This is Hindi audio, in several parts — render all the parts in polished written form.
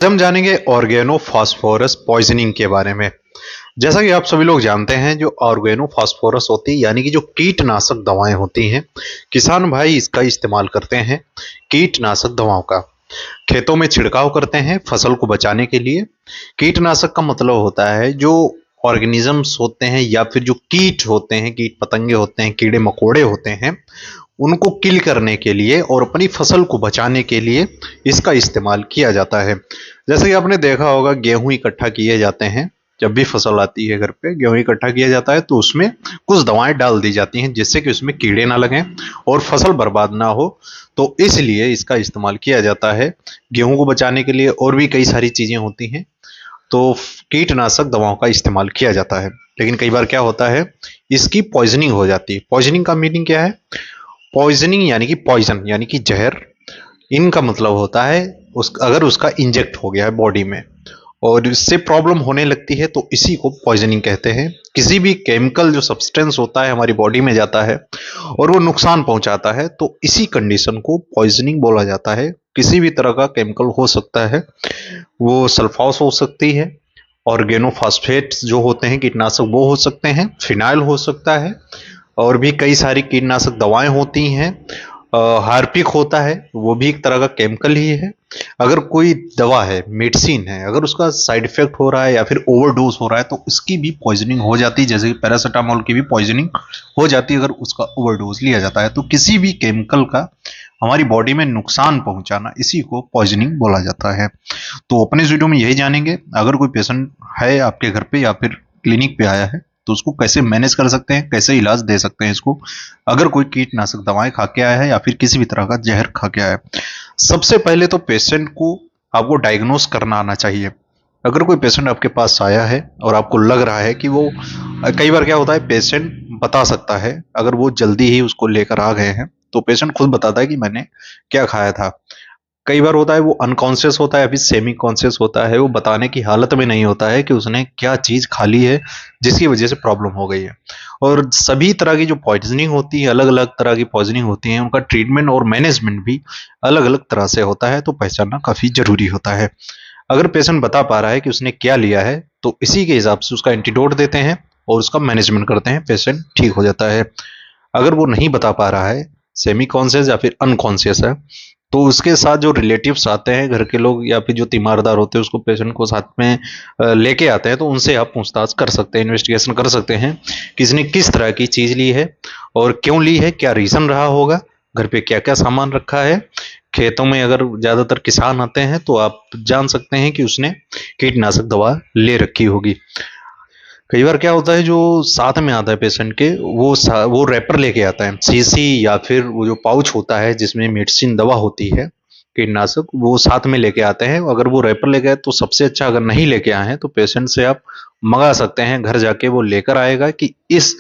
हम जानेंगे ऑर्गेनोफॉस्फोरस पॉइजनिंग के बारे में। जैसा कि आप सभी लोग जानते हैं, जो ऑर्गेनोफॉस्फोरस होती है यानी कि जो कीटनाशक दवाएं होती हैं, किसान भाई इसका इस्तेमाल करते हैं। कीटनाशक दवाओं का खेतों में छिड़काव करते हैं फसल को बचाने के लिए। कीटनाशक का मतलब होता है जो ऑर्गेनिजम्स होते हैं या फिर जो कीट होते हैं, कीट पतंगे होते हैं, कीड़े मकोड़े होते हैं, उनको किल करने के लिए और अपनी फसल को बचाने के लिए इसका इस्तेमाल किया जाता है। जैसे कि आपने देखा होगा, गेहूं इकट्ठा किए जाते हैं। जब भी फसल आती है घर पे, गेहूं इकट्ठा किया जाता है तो उसमें कुछ दवाएं डाल दी जाती हैं जिससे कि उसमें कीड़े ना लगें और फसल बर्बाद ना हो। तो इसलिए इसका इस्तेमाल किया जाता है गेहूं को बचाने के लिए। और भी कई सारी चीजें होती हैं, तो कीटनाशक दवाओं का इस्तेमाल किया जाता है। लेकिन कई बार क्या होता है, इसकी पॉइजनिंग हो जाती है। पॉइजनिंग का मीनिंग क्या है? पॉइजनिंग यानी कि पॉइजन यानी कि जहर। इनका मतलब होता है अगर उसका इंजेक्ट हो गया है बॉडी में और इससे प्रॉब्लम होने लगती है तो इसी को पॉइजनिंग कहते हैं। किसी भी केमिकल जो सब्सटेंस होता है हमारी बॉडी में जाता है और वो नुकसान पहुंचाता है तो इसी कंडीशन को पॉइजनिंग बोला जाता है। किसी भी तरह का केमिकल हो सकता है, वो सल्फास हो सकती है, ऑर्गेनोफॉस्फेट्स जो होते हैं कीटनाशक वो हो सकते हैं, फिनाइल हो सकता है, और भी कई सारी कीटनाशक दवाएं होती हैं। हार्पिक होता है, वो भी एक तरह का केमिकल ही है। अगर कोई दवा है, मेडिसिन है, अगर उसका साइड इफेक्ट हो रहा है या फिर ओवरडोज हो रहा है तो उसकी भी पॉइजनिंग हो जाती है। जैसे कि पैरासीटामोल की भी पॉइजनिंग हो जाती है अगर उसका ओवरडोज लिया जाता है। तो किसी भी केमिकल का हमारी बॉडी में नुकसान पहुंचाना, इसी को पॉइजनिंग बोला जाता है। तो अपने इस वीडियो में यही जानेंगे, अगर कोई पेशेंट है आपके घर पे या फिर क्लिनिक पे आया है तो उसको कैसे मैनेज कर सकते हैं, कैसे इलाज दे सकते हैं इसको, अगर कोई कीटनाशक दवाएं खा के आया है या फिर किसी भी तरह का जहर खा के आया है। सबसे पहले तो पेशेंट को आपको डायग्नोस करना आना चाहिए। अगर कोई पेशेंट आपके पास आया है और आपको लग रहा है कि वो, कई बार क्या होता है पेशेंट बता सकता है, अगर वो जल्दी ही उसको लेकर आ गए हैं तो पेशेंट खुद बताता है कि मैंने क्या खाया था। कई बार होता है वो अनकॉन्शियस होता है या फिर सेमी कॉन्शियस होता है, वो बताने की हालत में नहीं होता है कि उसने क्या चीज खा ली है जिसकी वजह से प्रॉब्लम हो गई है। और सभी तरह की जो पॉइजनिंग होती है, अलग अलग तरह की पॉइजनिंग होती है, उनका ट्रीटमेंट और मैनेजमेंट भी अलग अलग तरह से होता है, तो पहचानना काफी जरूरी होता है। अगर पेशेंट बता पा रहा है कि उसने क्या लिया है तो इसी के हिसाब से उसका एंटीडोट देते हैं और उसका मैनेजमेंट करते हैं, पेशेंट ठीक हो जाता है। अगर वो नहीं बता पा रहा है, सेमी कॉन्शियस या फिर अनकॉन्शियस है, तो उसके साथ जो रिलेटिव्स आते हैं, घर के लोग या फिर जो तीमारदार होते हैं, उसको पेशेंट को साथ में लेके आते हैं, तो उनसे आप पूछताछ कर सकते हैं, इन्वेस्टिगेशन कर सकते हैं कि इसने किस तरह की चीज ली है और क्यों ली है, क्या रीजन रहा होगा, घर पे क्या क्या सामान रखा है। खेतों में अगर ज्यादातर किसान आते हैं तो आप जान सकते हैं कि उसने कीटनाशक दवा ले रखी होगी। कई बार क्या होता है, जो साथ में आता है पेशेंट के, वो रैपर लेके आता है, शीशी या फिर वो जो पाउच होता है जिसमें मेडिसिन दवा होती है, कीटनाशक, वो साथ में लेके आते हैं। अगर वो रैपर लेके आए तो सबसे अच्छा, अगर नहीं लेके आए हैं तो पेशेंट से आप मंगा सकते हैं, घर जाके वो लेकर आएगा कि इस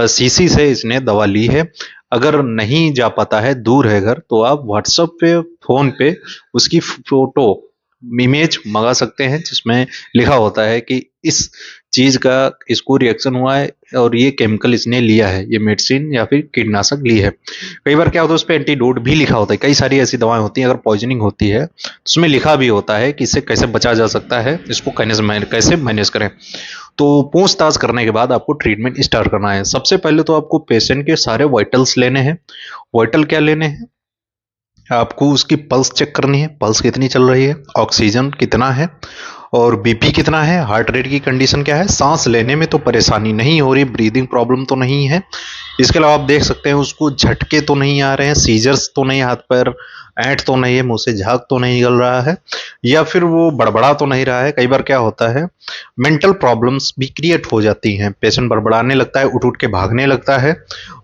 शीशी से इसने दवा ली है। अगर नहीं जा पाता है, दूर है घर, तो आप व्हाट्सएप पे, फोन पे उसकी फोटो, इमेज मंगा सकते हैं जिसमें लिखा होता है कि इस चीज का इसको रिएक्शन हुआ है और ये केमिकल इसने लिया है, ये मेडिसिन या फिर कीटनाशक ली है। कई बार क्या होता है उस पर एंटीडोट भी लिखा होता है। कई सारी ऐसी दवाएं होती हैं, अगर पॉइजनिंग होती है तो उसमें लिखा भी होता है कि इससे कैसे बचा जा सकता है, इसको कैसे मैनेज करें। तो पूछताछ करने के बाद आपको ट्रीटमेंट स्टार्ट करना है। सबसे पहले तो आपको पेशेंट के सारे वाइटल्स लेने हैं। वाइटल क्या लेने हैं? आपको उसकी पल्स चेक करनी है, पल्स कितनी चल रही है, ऑक्सीजन कितना है, और बीपी कितना है, हार्ट रेट की कंडीशन क्या है, सांस लेने में तो परेशानी नहीं हो रही, ब्रीदिंग प्रॉब्लम तो नहीं है। इसके अलावा आप देख सकते हैं उसको झटके तो नहीं आ रहे हैं, सीजर्स तो नहीं, हाथ पैर ऐंठ तो नहीं है, मुंह से झाग तो नहीं निकल रहा है, या फिर वो बड़बड़ा तो नहीं रहा है। कई बार क्या होता है, मेंटल प्रॉब्लम्स भी क्रिएट हो जाती हैं, पेशेंट बड़बड़ाने लगता है, उठ उठ के भागने लगता है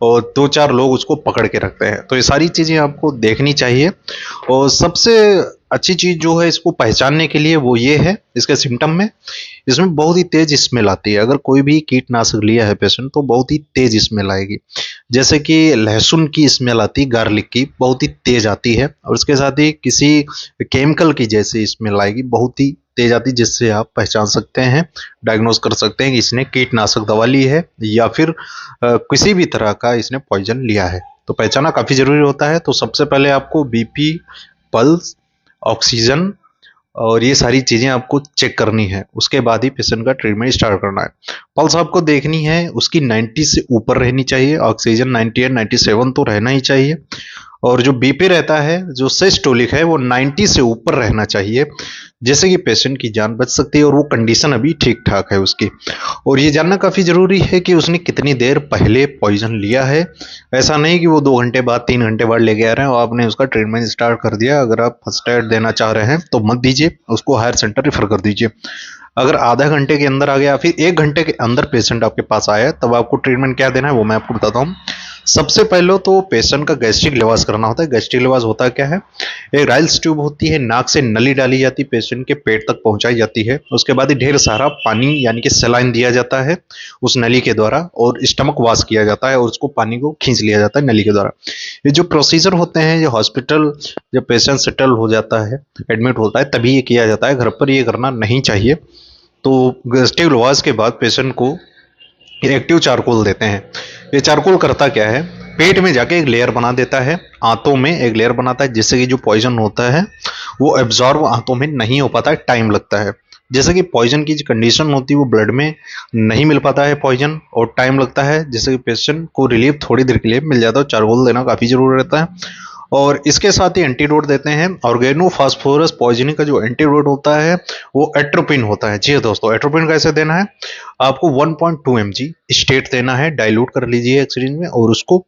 और दो चार लोग उसको पकड़ के रखते हैं। तो ये सारी चीजें आपको देखनी चाहिए। और सबसे अच्छी चीज जो है इसको पहचानने के लिए वो ये है, इसके सिम्टम में इसमें बहुत ही तेज स्मेल आती है। अगर कोई भी कीटनाशक लिया है पेशेंट तो बहुत ही तेज स्मेल आएगी। जैसे कि लहसुन की स्मेल आती है, गार्लिक की बहुत ही तेज आती है, और उसके साथ ही किसी केमिकल की जैसी स्मेल आएगी, बहुत ही तेज आती है, जिससे आप पहचान सकते हैं, डायग्नोज कर सकते हैं कि इसने कीटनाशक दवा ली है या फिर किसी भी तरह का इसने पॉइजन लिया है। तो पहचाना काफी जरूरी होता है। तो सबसे पहले आपको बीपी, पल्स, ऑक्सीजन, और ये सारी चीज़ें आपको चेक करनी है, उसके बाद ही पेशेंट का ट्रीटमेंट स्टार्ट करना है। पल्स आपको देखनी है, उसकी 90 से ऊपर रहनी चाहिए, ऑक्सीजन 98 97 तो रहना ही चाहिए, और जो बीपी रहता है, जो सिस्टोलिक है, वो 90 से ऊपर रहना चाहिए, जिससे कि पेशेंट की जान बच सकती है और वो कंडीशन अभी ठीक ठाक है उसकी। और ये जानना काफ़ी ज़रूरी है कि उसने कितनी देर पहले पॉइजन लिया है। ऐसा नहीं कि वो 2 घंटे बाद 3 घंटे बाद लेके आ रहे हैं और आपने उसका ट्रीटमेंट स्टार्ट कर दिया। अगर आप फर्स्ट एड देना चाह रहे हैं तो मत दीजिए, उसको हायर सेंटर रेफर कर दीजिए। अगर आधा घंटे के अंदर आ गया, फिर 1 घंटे के अंदर पेशेंट आपके पास आया, तब आपको ट्रीटमेंट क्या देना है वो मैं आपको बताता हूँ। सबसे पहले तो पेशेंट का गैस्ट्रिक लिवास करना होता है। गैस्ट्रिक लिवास होता क्या है? एक राइल्स ट्यूब होती है, नाक से नली डाली जाती है, पेशेंट के पेट तक पहुंचाई जाती है। उसके बाद ही ढेर सारा पानी यानी कि सलाइन दिया जाता है उस नली के द्वारा, और स्टमक वॉश किया जाता है और उसको पानी को खींच लिया जाता है नली के द्वारा। ये जो प्रोसीजर होते हैं, ये हॉस्पिटल जब पेशेंट सेटल हो जाता है, एडमिट होता है, तभी ये किया जाता है। घर पर ये करना नहीं चाहिए। तो गैस्ट्रिक लिवास के बाद पेशेंट को एक्टिव चारकोल देते हैं। ये चारकोल करता क्या है? पेट में जाके एक लेयर बना देता है, आंतों में एक लेयर बनाता है, जिससे कि जो पॉइजन होता है वो एब्जॉर्ब आंतों में नहीं हो पाता है, टाइम लगता है। जैसे कि पॉइजन की जो कंडीशन होती है वो ब्लड में नहीं मिल पाता है पॉइजन, और टाइम लगता है, जिससे कि पेशेंट को रिलीफ थोड़ी देर के लिए मिल जाता है। चारकोल देना काफ़ी जरूरी रहता है। और इसके साथ ही एंटीडोट देते हैं। ऑर्गेनोफॉस्फोरस पॉइजनिंग का जो एंटीडोट होता है वो एट्रोपिन होता है। जी हाँ दोस्तों, एट्रोपिन कैसे देना है? आपको 1.2 mg स्टेट देना है, डाइल्यूट कर लीजिए एक सिरिंज में और उसको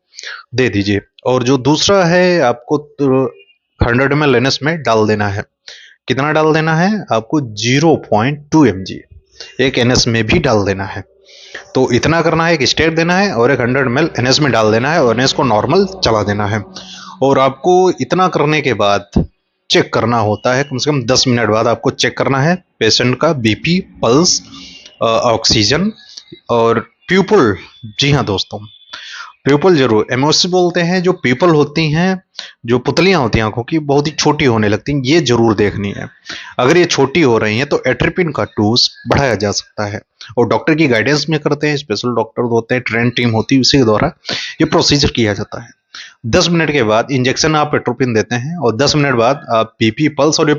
दे दीजिए। और जो दूसरा है, आपको 100 ml एनएस में डाल देना है। कितना डाल देना है? आपको 0.2 mg एक एनएस में भी डाल देना है। तो इतना करना है, एक स्टेट देना है और एक 100 ml एनएस में डाल देना है और एनएस को नॉर्मल चला देना है। और आपको इतना करने के बाद चेक करना होता है, कम से कम 10 मिनट बाद आपको चेक करना है पेशेंट का बीपी, पल्स, ऑक्सीजन और प्यूपल। जी हाँ दोस्तों, प्यूपल जरूर। एमओसी बोलते हैं, जो पीपल होती हैं, जो पुतलियां होती हैं आंखों की, बहुत ही छोटी होने लगती हैं, ये जरूर देखनी है। अगर ये छोटी हो रही हैं तो एट्रिपिन का डोज बढ़ाया जा सकता है, और डॉक्टर की गाइडेंस में करते हैं, स्पेशल डॉक्टर होते हैं, ट्रेन टीम होती है, उसी के द्वारा ये प्रोसीजर किया जाता है। 10 मिनट के बाद इंजेक्शन आप एट्रोपिन देते हैं, और 10 मिनट बाद आप बीपी, पल्स और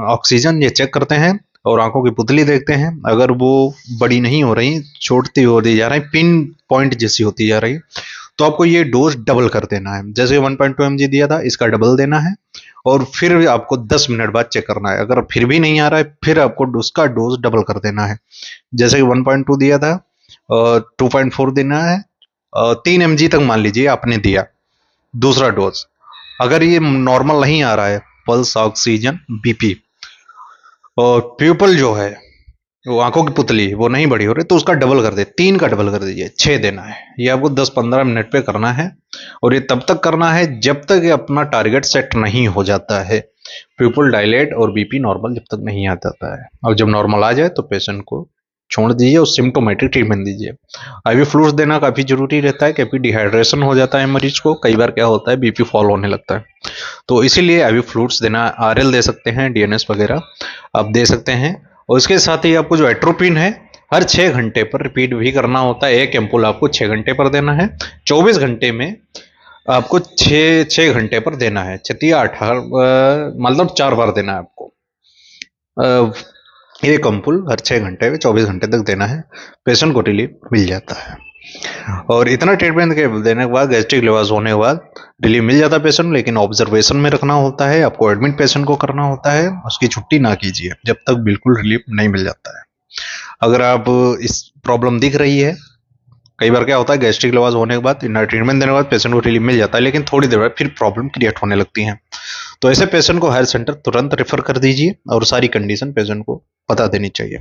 ऑक्सीजन ये चेक करते हैं, और आंखों की पुतली देखते हैं। अगर वो बड़ी नहीं हो रही, छोटी हो रही जा रही, पिन पॉइंट जैसी होती जा रही, तो आपको ये डोज डबल कर देना है। जैसे 1.2 mg दिया था, इसका डबल देना है, और फिर आपको 10 मिनट बाद चेक करना है। अगर फिर भी नहीं आ रहा है, फिर आपको उसका डोज डबल कर देना है। जैसे कि 1.2 दिया था, 2.4 देना है, 3 mg तक मान लीजिए आपने दिया दूसरा डोज। अगर ये नॉर्मल नहीं आ रहा है, पल्स, ऑक्सीजन, बीपी और प्यूपल जो है, वो आंखों की पुतली वो नहीं बड़ी हो रही, तो उसका डबल कर दे, 3 का डबल कर दीजिए, 6 देना है। ये आपको 10-15 मिनट पे करना है, और ये तब तक करना है जब तक ये अपना टारगेट सेट नहीं हो जाता है। प्यूपल डायलेट और बीपी नॉर्मल जब तक नहीं आ जाता है, और जब नॉर्मल आ जाए तो पेशेंट को छोड़ दीजिए और सिम्टोमेटिक ट्रीटमेंट दीजिए। आईवी फ्लूइड्स देना काफ़ी जरूरी रहता है, क्योंकि डिहाइड्रेशन हो जाता है मरीज को। कई बार क्या होता है, बीपी फॉल होने लगता है, तो इसीलिए आईवी फ्लूइड्स देना, आरएल दे सकते हैं, डीएनएस वगैरह आप दे सकते हैं। और इसके साथ ही आपको जो एट्रोपिन है, हर 6 घंटे पर रिपीट भी करना होता है। एक एम्पुल आपको 6 घंटे पर देना है। 24 घंटे में आपको 6 घंटे पर देना है। 18 मतलब 4 बार देना है आपको। एक एम्पुल हर 6 घंटे में 24 घंटे तक देना है, पेशेंट को रिलीफ मिल जाता है। और इतना ट्रीटमेंट के देने के बाद, गैस्ट्रिक लिवास होने के बाद रिलीफ मिल जाता है पेशेंट, लेकिन ऑब्जर्वेशन में रखना होता है, आपको एडमिट पेशेंट को करना होता है, उसकी छुट्टी ना कीजिए जब तक बिल्कुल रिलीफ नहीं मिल जाता है। अगर आप इस प्रॉब्लम दिख रही है, कई बार क्या होता है, गैस्ट्रिक लिवास होने के बाद ट्रीटमेंट देने के बाद पेशेंट को रिलीफ मिल जाता है, लेकिन थोड़ी देर बाद फिर प्रॉब्लम क्रिएट होने लगती है। तो ऐसे पेशेंट को हायर सेंटर तुरंत रेफर कर दीजिए, और सारी कंडीशन पेशेंट को बता देनी चाहिए।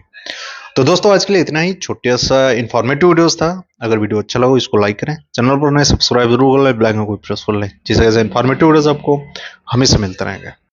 तो दोस्तों, आज के लिए इतना ही छोटा सा इन्फॉर्मेटिव वीडियोस था। अगर वीडियो अच्छा लगा इसको लाइक करें, चैनल पर नए सब्सक्राइब जरूर कर लें, बेल आइकन को प्रेस कर लें, जिससे ऐसे इन्फॉर्मेटिव वीडियोस आपको हमेशा मिलते रहेंगे।